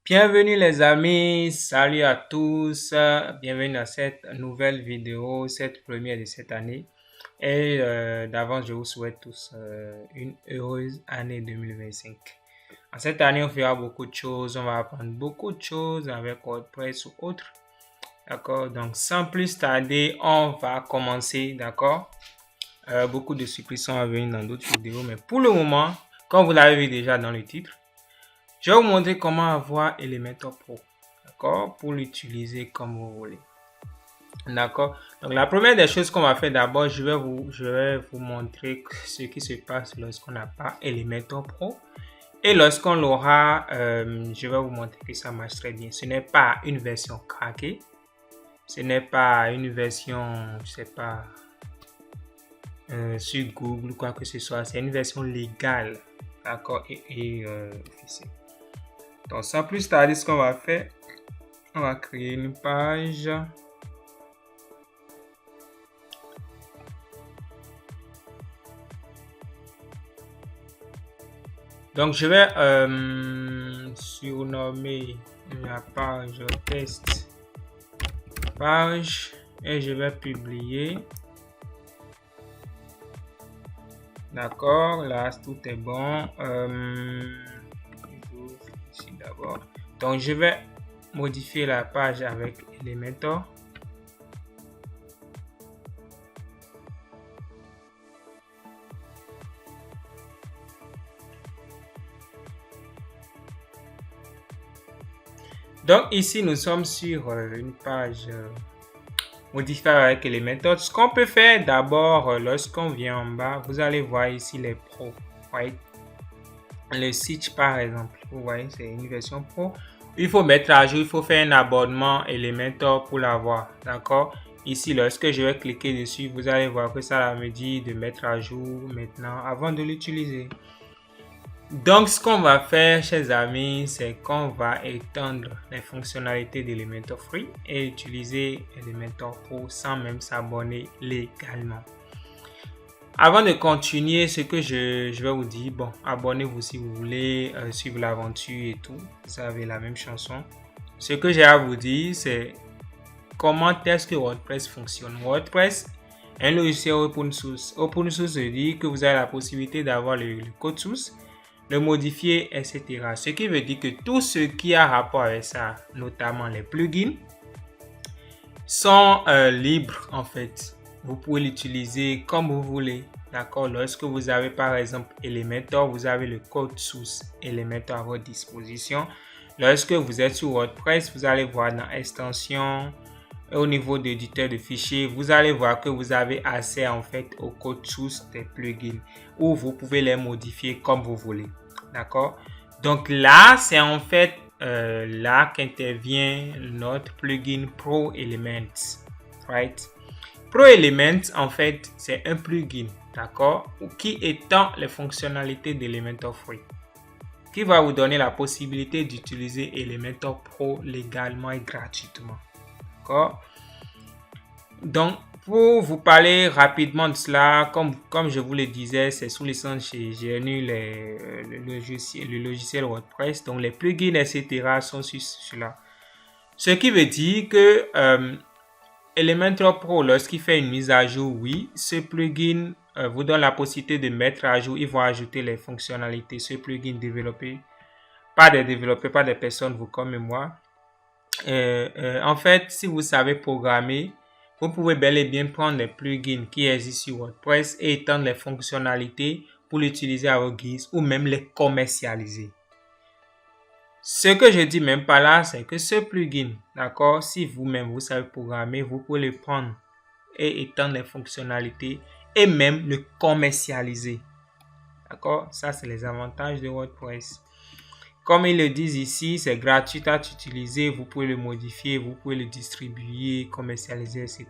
Bienvenue les amis, salut à tous, bienvenue à cette nouvelle vidéo, cette première de cette année. Et d'avance, je vous souhaite tous une heureuse année 2025. En cette année, on fera beaucoup de choses, on va apprendre beaucoup de choses avec WordPress ou autre. D'accord, donc sans plus tarder, on va commencer, d'accord. Beaucoup de surprises sont à venir dans d'autres vidéos, mais pour le moment, comme vous l'avez vu déjà dans le titre, je vais vous montrer comment avoir Elementor Pro, d'accord, pour l'utiliser comme vous voulez. D'accord. Donc la première des choses qu'on va faire d'abord, je vais vous montrer ce qui se passe lorsqu'on n'a pas Elementor Pro. Et lorsqu'on l'aura, je vais vous montrer que ça marche très bien. Ce n'est pas une version craquée. Ce n'est pas une version, je sais pas, sur Google ou quoi que ce soit. C'est une version légale, d'accord, et officielle. Donc sans plus tarder, ce qu'on va faire, on va créer une page. Donc je vais surnommer la page test page et je vais publier. D'accord, là tout est bon. Ici d'abord. Donc je vais modifier la page avec Elementor. Donc ici nous sommes sur une page modifiée avec Elementor. Ce qu'on peut faire d'abord, lorsqu'on vient en bas, vous allez voir ici les pros. Right? Le site par exemple, vous voyez, c'est une version pro. Il faut mettre à jour, il faut faire un abonnement Elementor pour l'avoir. D'accord? Ici, lorsque je vais cliquer dessus, vous allez voir que ça me dit de mettre à jour maintenant avant de l'utiliser. Donc, ce qu'on va faire, chers amis, c'est qu'on va étendre les fonctionnalités d'Elementor Free et utiliser Elementor Pro sans même s'abonner légalement. Avant de continuer, ce que je vais vous dire, bon, abonnez-vous si vous voulez suivre l'aventure et tout. Vous avez la même chanson. Ce que j'ai à vous dire, c'est comment est-ce que WordPress fonctionne. WordPress est un logiciel open source. Open source veut dire que vous avez la possibilité d'avoir le code source, le modifier, etc. Ce qui veut dire que tout ce qui a rapport avec ça, notamment les plugins, sont libres en fait. Vous pouvez l'utiliser comme vous voulez. D'accord. Lorsque vous avez par exemple Elementor, vous avez le code source Elementor à votre disposition. Lorsque vous êtes sur WordPress, vous allez voir dans extension, au niveau de l'éditeur de fichiers, vous allez voir que vous avez accès en fait au code source des plugins où vous pouvez les modifier comme vous voulez. D'accord. Donc là, c'est en fait là qu'intervient notre plugin Pro Elements. Right? Pro Elements, en fait, c'est un plugin, d'accord, qui étend les fonctionnalités d'Elementor Free, qui va vous donner la possibilité d'utiliser Elementor Pro légalement et gratuitement. D'accord? Donc, pour vous parler rapidement de cela, comme je vous le disais, c'est sous licence chez GNU, le logiciel WordPress. Donc, les plugins, etc. sont sur cela. Ce qui veut dire que Elementor Pro, lorsqu'il fait une mise à jour, oui, ce plugin vous donne la possibilité de mettre à jour. Ils vont ajouter les fonctionnalités. Ce plugin développé par des développeurs, par des personnes, vous comme moi. En fait, si vous savez programmer, vous pouvez bel et bien prendre les plugins qui existent sur WordPress et étendre les fonctionnalités pour l'utiliser à vos guises ou même les commercialiser. Ce que je dis même pas là, c'est que ce plugin, d'accord, si vous-même vous savez programmer, vous pouvez le prendre et étendre les fonctionnalités et même le commercialiser. D'accord, ça c'est les avantages de WordPress. Comme ils le disent ici, c'est gratuit à utiliser, vous pouvez le modifier, vous pouvez le distribuer, commercialiser, etc.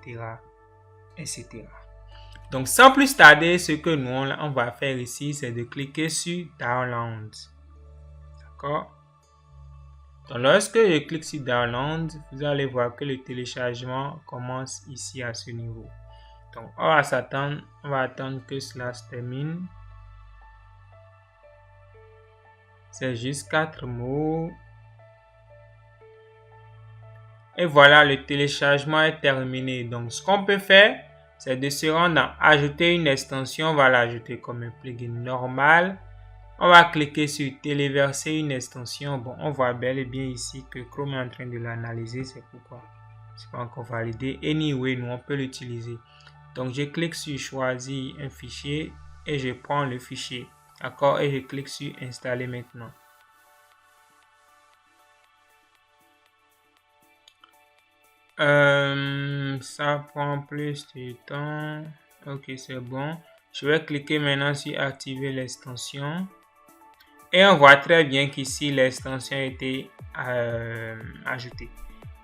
etc. Donc, sans plus tarder, ce que nous, on va faire ici, c'est de cliquer sur Download. D'accord? Donc, lorsque je clique sur Download, vous allez voir que le téléchargement commence ici à ce niveau. Donc, on va attendre que cela se termine. C'est juste 4 mots. Et voilà, le téléchargement est terminé. Donc, ce qu'on peut faire, c'est de se rendre dans ajouter une extension. On va l'ajouter comme un plugin normal. On va cliquer sur téléverser une extension. Bon, on voit bel et bien ici que Chrome est en train de l'analyser. C'est pourquoi c'est pas encore validé. Anyway, nous, on peut l'utiliser. Donc, je clique sur choisir un fichier et je prends le fichier. D'accord? Et je clique sur installer maintenant. Ça prend plus de temps. Ok, c'est bon. Je vais cliquer maintenant sur activer l'extension. Et on voit très bien qu'ici, l'extension a été ajoutée.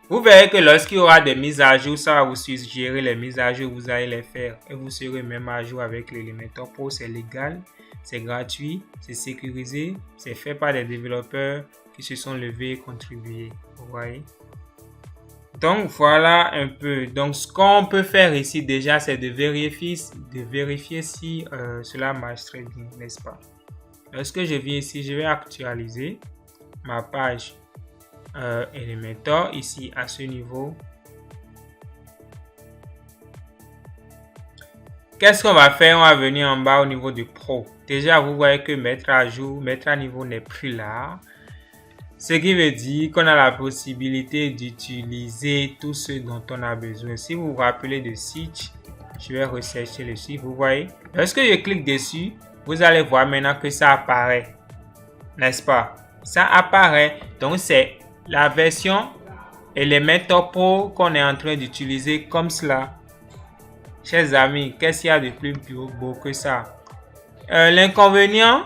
Vous verrez que lorsqu'il y aura des mises à jour, ça va vous suggérer les mises à jour, vous allez les faire. Et vous serez même à jour avec l'Elementor Pro. C'est légal, c'est gratuit, c'est sécurisé, c'est fait par des développeurs qui se sont levés et contribués. Vous voyez? Donc voilà un peu. Donc ce qu'on peut faire ici déjà, c'est de vérifier si cela marche très bien, n'est-ce pas? Lorsque je viens ici, je vais actualiser ma page Elementor ici à ce niveau. Qu'est-ce qu'on va faire? On va venir en bas au niveau de Pro. Déjà, vous voyez que mettre à jour, mettre à niveau n'est plus là. Ce qui veut dire qu'on a la possibilité d'utiliser tout ce dont on a besoin. Si vous vous rappelez de Stitch, je vais rechercher le site. Vous voyez, lorsque je clique dessus, vous allez voir maintenant que ça apparaît. N'est-ce pas? Ça apparaît. Donc, c'est la version Elementor Pro qu'on est en train d'utiliser comme cela. Chers amis, qu'est-ce qu'il y a de plus beau que ça? L'inconvénient,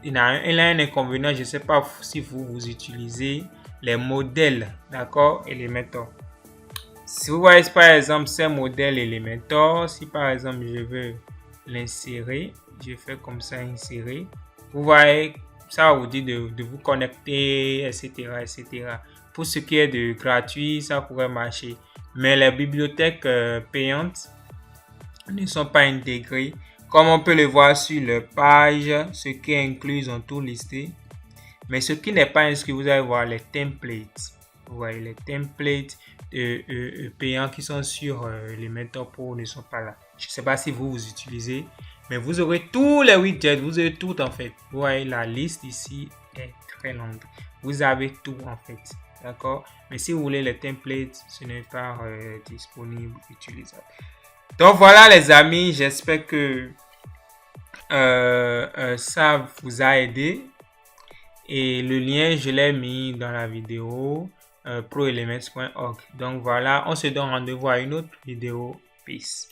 il a un inconvénient, je ne sais pas si vous utilisez les modèles, d'accord, Elementor. Si vous voyez par exemple ces modèles Elementor, si par exemple je veux l'insérer, je fais comme ça, insérer, vous voyez, ça va vous dire de vous connecter, etc., etc. Pour ce qui est de gratuit, ça pourrait marcher. Mais les bibliothèques payantes ne sont pas intégrées. Comme on peut le voir sur la page, ce qui est inclus sont tout listé. Mais ce qui n'est pas inscrit, vous allez voir les templates. Vous voyez, les templates payants qui sont sur Elementor Pro ne sont pas là. Je ne sais pas si vous utilisez, mais vous aurez tous les widgets, vous aurez tout en fait. Vous voyez, la liste ici est très longue. Vous avez tout en fait. D'accord? Mais si vous voulez les templates, ce n'est pas disponible, utilisable. Donc voilà les amis, j'espère que ça vous a aidé. Et le lien, je l'ai mis dans la vidéo proelements.org. Donc voilà, on se donne rendez-vous à une autre vidéo. Peace.